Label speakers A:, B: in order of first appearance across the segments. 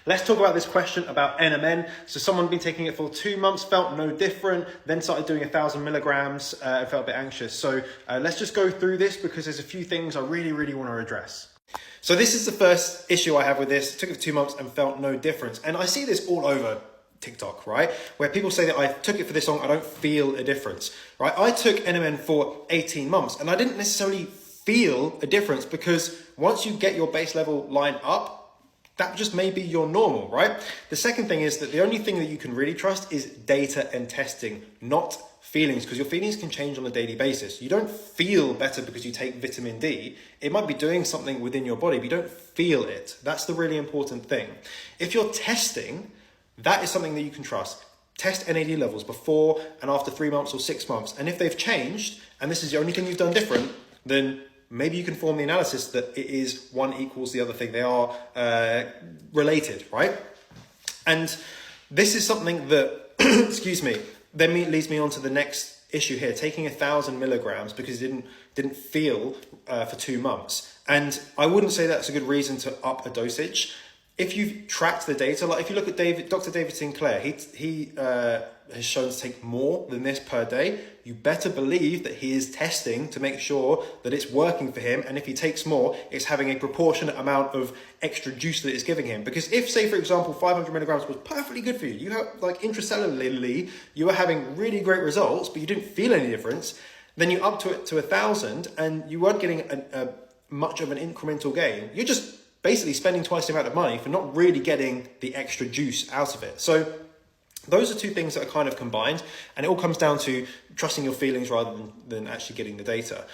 A: Let's talk about this question about NMN. So someone been taking it for 2 months, felt no different, then started doing 1,000 milligrams and felt a bit anxious. So let's just go through this because there's a few things I really want to address. So this is the first issue I have with this. Took it for 2 months and felt no difference. And I see this all over TikTok, right? Where people say that I took it for this long, I don't feel a difference, right? I took NMN for 18 months and I didn't necessarily feel a difference because once you get your base level line up, that just may be your normal, right? The second thing is that the only thing that you can really trust is data and testing, not feelings, because your feelings can change on a daily basis. You don't feel better because you take vitamin D. It might be doing something within your body, but you don't feel it. That's the really important thing. If you're testing, that is something that you can trust. Test NAD levels before and after 3 months or 6 months. And if they've changed, and this is the only thing you've done different, then maybe you can form the analysis that it is one equals the other thing. They are related, right? And this is something that, excuse me, then leads me on to the next issue here, taking 1,000 milligrams because it didn't feel for 2 months. And I wouldn't say that's a good reason to up a dosage. If you've tracked the data, like if you look at Dr. David Sinclair, he has shown to take more than this per day. You better believe that he is testing to make sure that it's working for him. And if he takes more, it's having a proportionate amount of extra juice that it's giving him. Because if, say, for example, 500 milligrams was perfectly good for you, you have like intracellularly, you were having really great results, but you didn't feel any difference, then you up to it to 1,000 and you weren't getting much of an incremental gain. You're just basically spending twice the amount of money for not really getting the extra juice out of it. So those are two things that are kind of combined, and it all comes down to trusting your feelings rather than actually getting the data.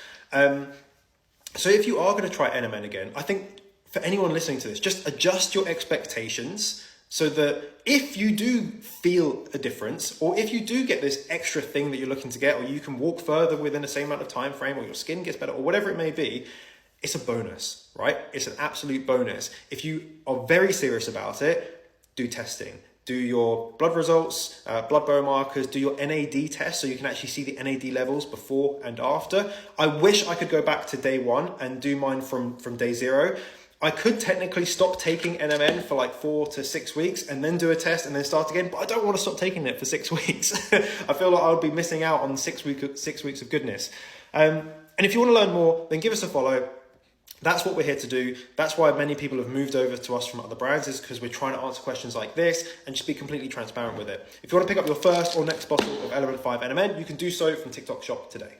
A: So if you are going to try NMN again, I think for anyone listening to this, just adjust your expectations so that if you do feel a difference, or if you do get this extra thing that you're looking to get, or you can walk further within the same amount of time frame, or your skin gets better, or whatever it may be, it's a bonus, right? It's an absolute bonus. If you are very serious about it, do testing. Do your blood results, blood biomarkers, do your NAD test so you can actually see the NAD levels before and after. I wish I could go back to day 1 and do mine from day 0. I could technically stop taking NMN for like 4 to 6 weeks and then do a test and then start again, but I don't want to stop taking it for 6 weeks. I feel like I would be missing out on 6 weeks of goodness. And if you want to learn more, then give us a follow. That's what we're here to do. That's why many people have moved over to us from other brands, is because we're trying to answer questions like this and just be completely transparent with it. If you want to pick up your first or next bottle of Element 5 NMN, you can do so from TikTok Shop today.